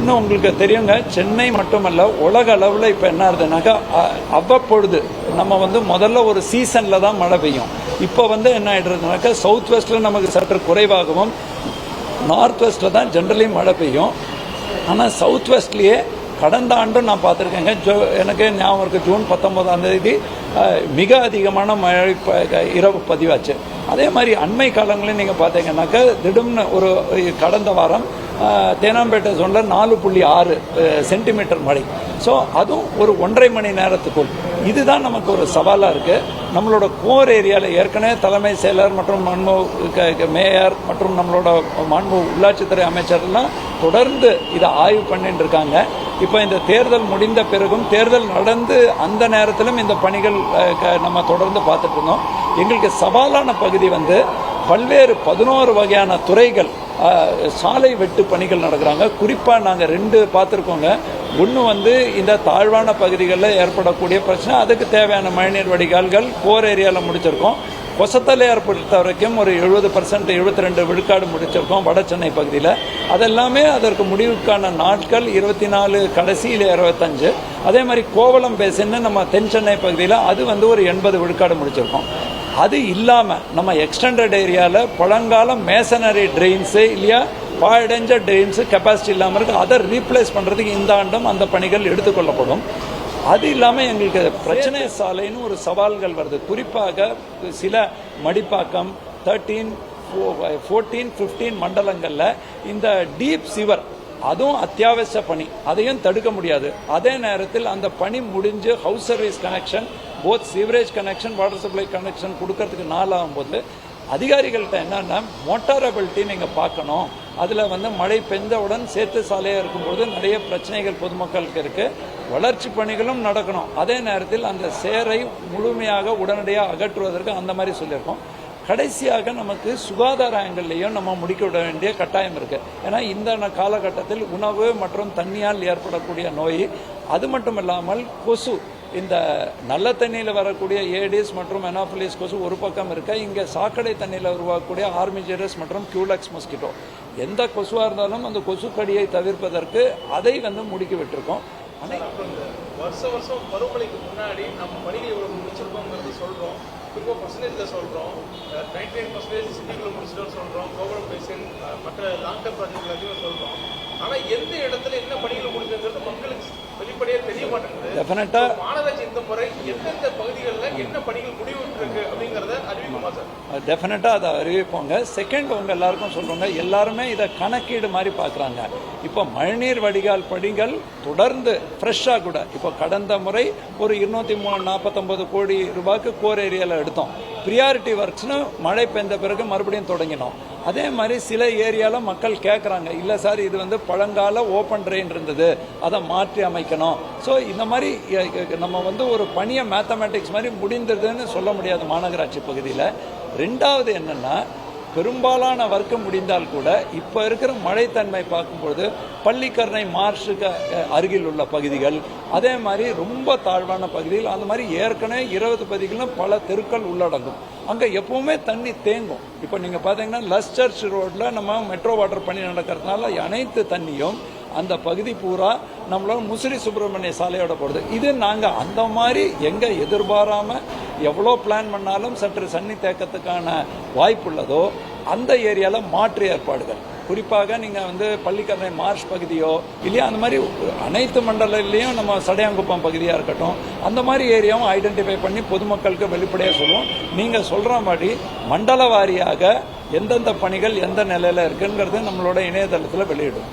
ஒன்று உங்களுக்கு தெரியுங்க, சென்னை மட்டுமல்ல உலக அளவில் இப்போ என்ன ஆகுதுனாக்கா அவ்வப்பொழுது நம்ம வந்து முதல்ல ஒரு சீசனில் தான் மழை பெய்யும். இப்போ வந்து என்ன ஆகிடுறதுனாக்கா சவுத் வெஸ்ட்டில் நமக்கு சற்று குறைவாகவும் நார்த் வெஸ்ட்டில் தான் ஜென்ரலி மழை பெய்யும். ஆனால் சவுத் வெஸ்ட்லேயே கடந்த ஆண்டும் நான் பார்த்துருக்கேங்க, எனக்கு ஞாபகம் இருக்குது, ஜூன் 19ஆம் தேதி மிக அதிகமான மழை இரவு பதிவாச்சு. அதே மாதிரி அண்மை காலங்களில் நீங்கள் பார்த்தீங்கன்னாக்கா திடீர்னு ஒரு கடந்த வாரம் தேனாம்பேட்டை ஜோனில் 4.6 சென்டிமீட்டர் மழை. ஸோ அதுவும் ஒரு 1.5 மணி நேரத்துக்குள். இதுதான் நமக்கு ஒரு சவாலாக இருக்குது. நம்மளோட கோர் ஏரியாவில் ஏற்கனவே தலைமை செயலர் மற்றும் மேயர் மற்றும் நம்மளோட உள்ளாட்சித்துறை அமைச்சர்லாம் தொடர்ந்து இதை ஆய்வு பண்ணிட்டு இருக்காங்க. இப்போ இந்த தேர்தல் முடிந்த பிறகும் தேர்தல் நடந்து அந்த நேரத்திலும் இந்த பணிகள் நம்ம தொடர்ந்து பார்த்துட்டு இருந்தோம். எங்களுக்கு சவாலான பகுதி வந்து பல்வேறு 11 வகையான துறைகள் சாலை வெட்டு பணிகள் நடக்கிறாங்க. குறிப்பாக நாங்கள் 2 பார்த்துருக்கோங்க. ஒன்று வந்து இந்த தாழ்வான பகுதிகளில் ஏற்படக்கூடிய பிரச்சனை, அதுக்கு தேவையான மழைநீர் வடிகால்கள் கோர் ஏரியாவில் முடிச்சிருக்கோம். கொசத்தலை ஏற்படுத்த வரைக்கும் ஒரு 70%, 72 விழுக்காடு முடிச்சிருக்கோம் வட சென்னை பகுதியில். அதெல்லாமே அதற்கு முடிவுக்கான நாட்கள் 24 கடைசியில் 25. அதே மாதிரி கோவளம் பேசின்னு நம்ம தென் சென்னை பகுதியில் அது வந்து ஒரு 80 விழுக்காடு முடிச்சிருக்கோம். அது இல்லாமல் நம்ம எக்ஸ்டெண்டட் ஏரியாவில் பழங்கால மேசனரி ட்ரெயின்ஸு இல்லையா பாழடைஞ்ச ட்ரெயின்ஸு கெப்பாசிட்டி இல்லாமல் இருக்குது. அதை ரீப்ளேஸ் பண்ணுறதுக்கு இந்த ஆண்டும் அந்த பணிகள் எடுத்துக்கொள்ளப்படும். அது இல்லாமல் எங்களுக்கு பிரச்சனை சாலைன்னு ஒரு சவால்கள் வருது. குறிப்பாக சில மடிப்பாக்கம் 13, 14, 15 மண்டலங்களில் இந்த டீப் சிவர் அதுவும் அத்தியாவசிய பணி, அதையும் தடுக்க முடியாது. அதே நேரத்தில் அந்த பணி முடிஞ்சு house service connection, both sewerage connection, water supply connection கொடுக்கறதுக்கு நாள் ஆகும்போது அதிகாரிகள்கிட்ட என்னன்னா மோட்டாரபிலிட்டி நீங்கள் பார்க்கணும். அதில் வந்து மழை பெஞ்சவுடன் சேத்து சாலையாக இருக்கும்போது நிறைய பிரச்சனைகள் பொதுமக்களுக்கு இருக்குது. வளர்ச்சி பணிகளும் நடக்கணும். அதே நேரத்தில் அந்த சேரை முழுமையாக உடனடியாக அகற்றுவதற்கு அந்த மாதிரி சொல்லியிருக்கோம். கடைசியாக நமக்கு சுகாதார ஆங்கிள்லையும் நம்ம முடிக்க விட வேண்டிய கட்டாயம் இருக்குது. ஏன்னா இந்த காலகட்டத்தில் உணவு மற்றும் தண்ணியால் ஏற்படக்கூடிய நோய், அது மட்டும் இல்லாமல் கொசு, இந்த நல்ல தண்ணியில் வரக்கூடிய ஏடிஸ் மற்றும் எனாஃபிலிஸ் கொசு ஒரு பக்கம் இருக்க, இங்கே சாக்கடை தண்ணியில் உருவாக்கக்கூடிய ஆர்மிஜெரஸ் மற்றும் கியூலக்ஸ் மஸ்கிட்டோ, எந்த கொசுவாக இருந்தாலும் அந்த கொசு கடியை தவிர்ப்பதற்கு அதை வந்து முடுக்கி விட்டுருக்கோம். வருஷம் பருவமழைக்கு முன்னாடி நம்ம பணிகளை முடிச்சிருக்கோங்கிறது சொல்கிறோம். இப்போ பர்சன்டேஜில் சொல்கிறோம், 99% சிட்டிக்குள்ள முடிச்சிட்டோம்னு சொல்கிறோம். கோவளம் பேசின் மற்ற லாங் டர்ம் ப்ராஜெக்ட் எல்லாத்தையும் சொல்கிறோம். ஆனால் எந்த இடத்துல என்ன பணிகள் முடிஞ்சுங்கிறது மக்களுக்கு வெளிப்படையாக தெரிய மாட்டேங்குது. டெஃபினட்டா மாநகராட்சி இந்த முறை எந்தெந்த பகுதிகளில் என்ன பணிகள் முடிவுற்றிருக்கு அப்படிங்கிறத அறிவிக்குமா சார்? டெஃபினட்டாக அதை அறிவிப்போங்க. செகண்ட், உங்கள் எல்லாருக்கும் சொல்கிறோங்க, எல்லாருமே இதை கணக்கீடு மாதிரி பார்க்குறாங்க. இப்போ மழைநீர் வடிகால் பணிகள் தொடர்ந்து ஃப்ரெஷ்ஷாக கூட இப்போ கடந்த முறை ஒரு 249 கோடி ரூபாய்க்கு கோர் ஏரியாவில் எடுத்தோம். ப்ரியாரிட்டி ஒர்க்ஸ்னு மழை பெய்த பிறகு மறுபடியும் தொடங்கினோம். அதே மாதிரி சில ஏரியாவில் மக்கள் கேட்குறாங்க, இல்லை சார் இது வந்து பழங்கால ஓப்பன் ட்ரெயின் இருந்தது, அதை மாற்றி அமைக்கணும். ஸோ இந்த மாதிரி நம்ம வந்து ஒரு பணியை மேத்தமேட்டிக்ஸ் மாதிரி முடிந்ததுன்னு சொல்ல முடியாது மாநகராட்சி பகுதியில். ரெண்டாவது என்னென்னா, பெரும்பாலான வர்க்கம் முடிந்தால் கூட இப்போ இருக்கிற மழைத்தன்மை பார்க்கும்பொழுது பள்ளிக்கரணை மார்ஷுக்கு அருகில் உள்ள பகுதிகள், அதே மாதிரி ரொம்ப தாழ்வான பகுதிகள், அந்த மாதிரி ஏற்கனவே 20 பகுதிகளும் பல தெருக்கள் உள்ளடங்கும். அங்கே எப்பவுமே தண்ணி தேங்கும். இப்போ நீங்கள் பார்த்தீங்கன்னா லஸ் சர்ச் ரோட்டில் நம்ம மெட்ரோ வாட்டர் பணி நடக்கிறதுனால அனைத்து தண்ணியும் அந்த பகுதி பூரா நம்மளோட முசிறி சுப்பிரமணிய சாலையோட போடுது. இது நாங்கள் அந்த மாதிரி எங்கே எதிர்பாராமல் எவ்வளோ பிளான் பண்ணாலும் சற்று தண்ணி தேக்கத்துக்கான வாய்ப்பு உள்ளதோ அந்த ஏரியாவில் மாற்று ஏற்பாடுகள், குறிப்பாக நீங்கள் வந்து பள்ளிக்கரணை மார்ஷ் பகுதியோ இல்லையா அந்த மாதிரி அனைத்து மண்டலத்திலையும் நம்ம சடையாங்குப்பம் பகுதியாக இருக்கட்டும், அந்த மாதிரி ஏரியாவும் ஐடென்டிஃபை பண்ணி பொதுமக்களுக்கு வெளிப்படையாக சொல்லுவோம். நீங்கள் சொல்கிற மாதிரி மண்டல வாரியாக எந்தெந்த பணிகள் எந்த நிலையில் இருக்குங்கிறது நம்மளோட இணையதளத்தில் வெளியிடும்.